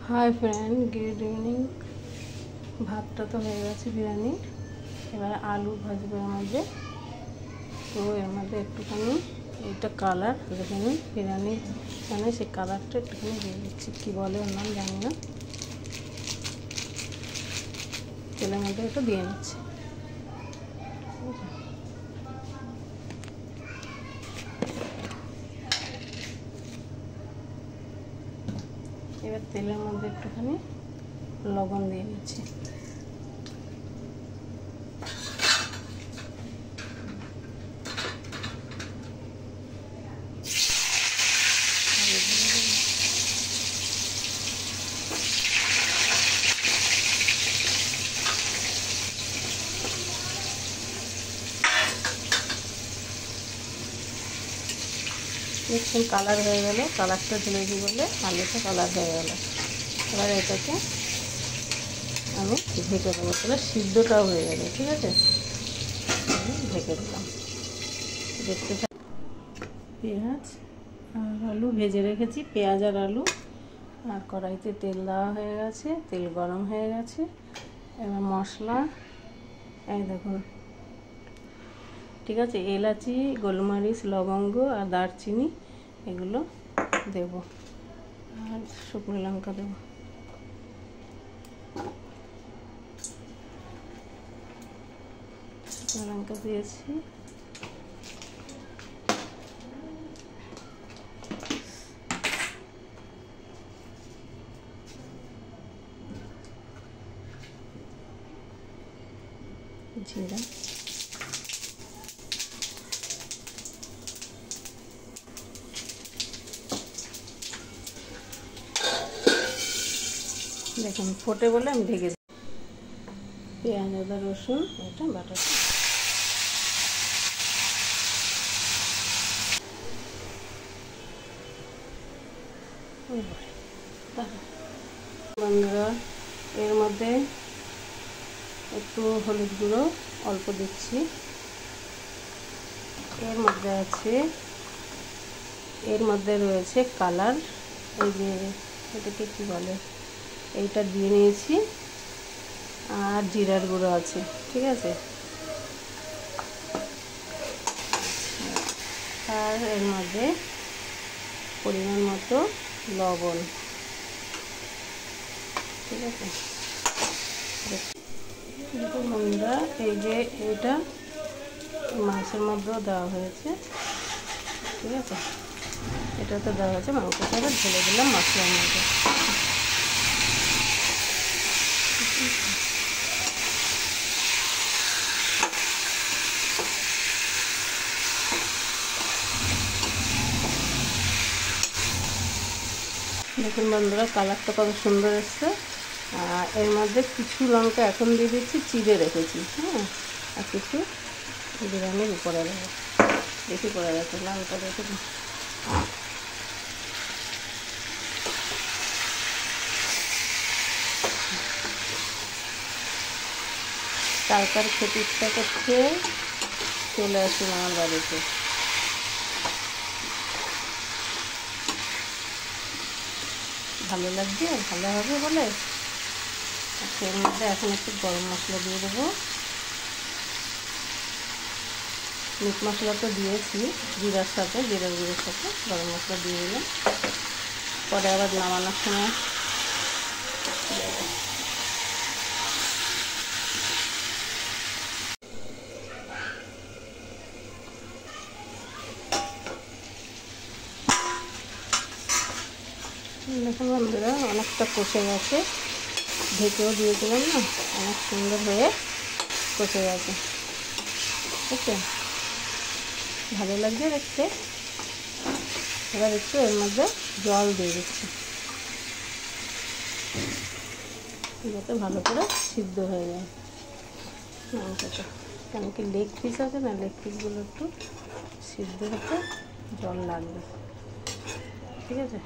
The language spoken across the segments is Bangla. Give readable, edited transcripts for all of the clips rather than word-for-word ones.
हाय फ्रेंड, गुड इवनिंग। भातटा तो हो गए बिरियानी। एबार आलू भाजबो मध्य। तो एर मध्य एकटूखानी ये कलर देखे निन बिरियानी मैंने से कलरटा एकटूखानी दिए दिच्छी कि बोले ओर नाम जानी ना। तेलेर मध्य एकटू दिए निচ্ছি। এবার তেলের মধ্যে একটুখানি লবণ দিয়ে নিচ্ছি। দেখুন কালার হয়ে গেল, কালারটা ঢেলে দিয়ে বলে আলুটা কালার হয়ে গেল। এবার এটাকে আমি ঢেকে দেবো, তাহলে সিদ্ধটাও হয়ে যাবে। ঠিক আছে, ঢেকে দিলাম। দেখতে পেঁয়াজ আর আলু ভেজে রেখেছি, পেঁয়াজ আর আলু। আর কড়াইতে তেল দেওয়া হয়ে গেছে, তেল গরম হয়ে গেছে। এবার মশলা এই দেখুন, ঠিক আছে, এলাচি, গোলমরিচ, লবঙ্গ আর দারচিনি এগুলো দেব, আর শুকনো লঙ্কা দেব। শুকনো লঙ্কা দিয়েছি। জিরা, দেখুন ফোটে বলে আমি ঢেকে দিই। পেঁয়াজ, আদা, রসুন এটা বাটা। বন্ধুরা, এর মধ্যে একটু হলুদ গুঁড়ো অল্প দিচ্ছি। এর মধ্যে রয়েছে কালার, এই যে এটাকে কি বলে, এইটা দিয়ে নিয়েছি। আর জিরার গুঁড়ো আছে, ঠিক আছে। আর এর মধ্যে পরিমাণ মতো লবণ, ঠিক আছে। দেখুন বন্ধুরা, এই যে এটা মাংসের মধ্যেও দেওয়া হয়েছে, ঠিক আছে। এটাতে দেওয়া হয়েছে, মাংসটা এবার ঢেলে দিলাম মশলার মধ্যে। দেখুন বন্ধুরা, কালারটা কত সুন্দর এসছে। আর এর মধ্যে কিছু লঙ্কা এখন দিয়ে দিচ্ছি, চিড়ে রেখেছি, হ্যাঁ। আর কিছু বিরিয়ানির উপরে দেবো, বেশি করে রাখি লঙ্কা রেখে দিই। কার খেতে ইচ্ছা করছে চলে আসুন আমার বাড়িতে। ভালো লাগবে, ভালো হবে বলে। এর মধ্যে এখন একটু গরম মশলা দিয়ে দেবো। মিট মশলা তো দিয়েছি জিরার সাথে, জিরার গুঁড়োর সাথে গরম মশলা দিয়ে দিলাম। পরে আবার নামানোর সময় দেখুন বন্ধুরা, অনেকটা কষে গেছে। ঢেকেও দিয়েছিলাম না, অনেক সুন্দর হয়ে কষে গেছে। ঠিক আছে, ভালো লাগছে দেখতে। এবার একটু এর মধ্যে জল দিয়ে দিচ্ছি, যাতে ভালো করে সিদ্ধ হয়ে যায় মাংসটা। কারণ কি লেগ পিস আছে না, লেগ পিসগুলো একটু সিদ্ধ হতে জল লাগবে, ঠিক আছে।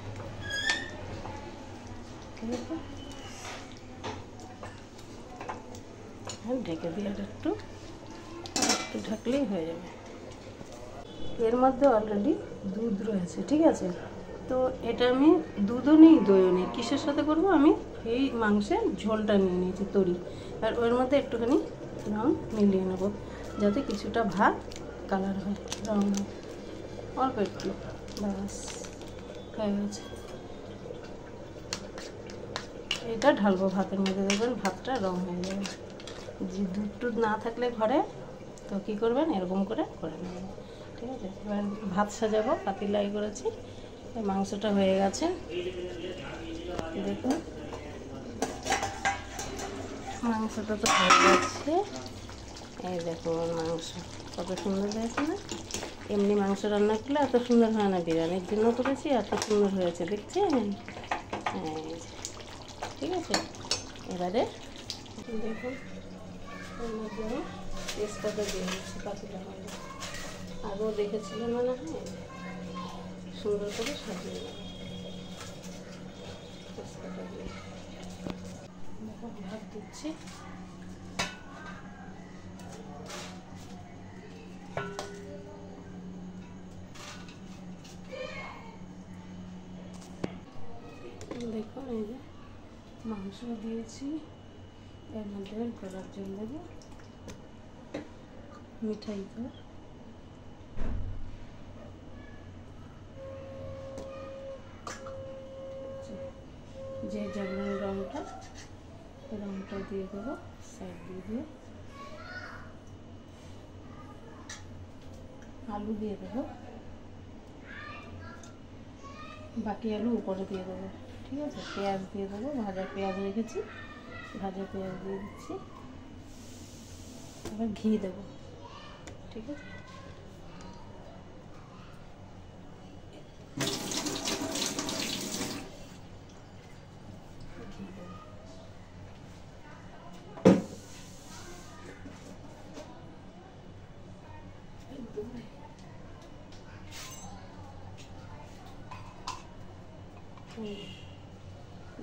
ঠিক আছে, ঢেকে দিয়ে একটু ঢাকলেই হয়ে যাবে। এর মধ্যে অলরেডি দুধ রয়েছে, ঠিক আছে। তো এটা আমি দুধও নেই দইও নেই, কিসের সাথে করব, আমি এই মাংসের ঝোলটা নিয়ে নিয়েছি তরি, আর ওর মধ্যে একটুখানি রং মিলিয়ে নেব যাতে কিছুটা ভাত কালার হয়, রং হয় অল্প একটু, ব্যাস হয়ে গেছে। এটা ঢালবো ভাতের মধ্যে, দেখবেন ভাতটা রং হয়ে যাবে। যে দুধ টুধ না থাকলে ঘরে তো কী করবেন, এরকম করে নেবেন, ঠিক আছে। এবার ভাত সাজাবো, পাতিলাই করেছি, মাংসটা হয়ে গেছে দেখুন, মাংসটা তো হয়ে গেছে। এই দেখুন মাংস কত সুন্দর হয়েছে না, এমনি মাংস রান্না করলে এত সুন্দর হয় না, বিরিয়ানির জন্য করেছি, এত সুন্দর হয়েছে দেখছেন। ঠিক আছে, এবারে দেখুন তেজপাতা দিয়ে দিচ্ছি পাতিটা মধ্যে, আগেও দেখেছিলেন মনে হয়, সুন্দর করে সাজিয়ে নেব তেজপাতা দিয়ে। দেখো ভাত দিচ্ছি, দেখুন এই যে মাংস দিয়েছি, এর মধ্যে গলার জল দেবো, মিঠাই তো যে যেমন রঙটা দিয়ে দেবো, সাইড দিয়ে আলু দিয়ে দেবো, বাকি আলু উপরে দিয়ে দেবো, ঠিক আছে। পেঁয়াজ দিয়ে দেবো, ভাজা পেঁয়াজ রেখেছি, ভাজা পেঁয়াজ দিয়ে দিচ্ছি, এবার ঘি দেবো, ঠিক আছে।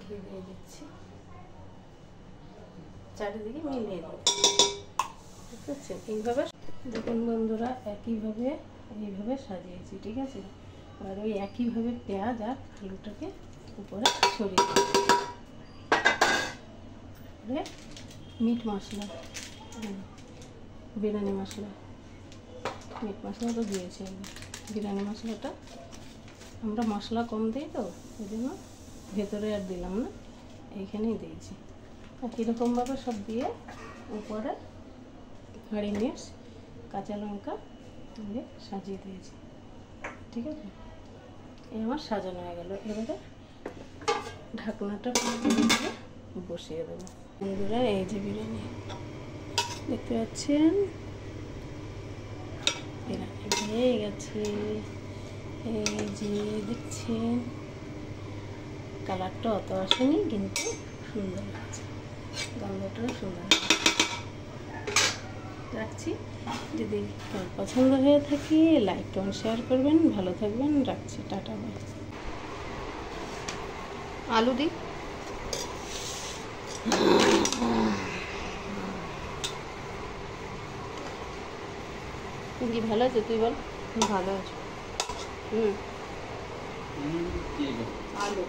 ঘি দিয়ে দিচ্ছি, চারিদিকে মিলিয়ে দেবো, ঠিক আছে। এইভাবে দেখুন বন্ধুরা, এইভাবে সাজিয়েছি, ঠিক আছে। আর ওই একইভাবে পেঁয়াজ আর আলুটাকে উপরে ছড়িয়ে দেবো, মিট মশলা, বিরিয়ানি মশলা, মিট মশলা তো দিয়েছি আমি, বিরিয়ানি মশলাটা আমরা মশলা কম দিই তো ওই জন্য ভেতরে আর দিলাম না, এইখানেই দিয়েছি। একই রকমভাবে সব দিয়ে উপরে হাঁড়ি মির্চ কাঁচা লঙ্কা দিয়ে সাজিয়ে দিয়েছি, ঠিক আছে। এই আমার সাজানো হয়ে গেল, এবারে ঢাকনাটা দিয়ে বসিয়ে দেবো। বন্ধুরা এই যে বিরিয়ানি দেখতে পাচ্ছেন, বিরিয়ানি হয়ে গেছে, এই যে দেখছেন, কালারটা অত আসেনি কিন্তু সুন্দর আছে, গন্ধটাও সুন্দর। রাখছি, যদি পছন্দ হয়ে থাকে লাইক কমেন্ট শেয়ার করবেন, ভালো থাকবেন, রাখছি, টাটা বাই। আলু দিই, কি ভালো আছে তুই বল? ভালো আছে, আলু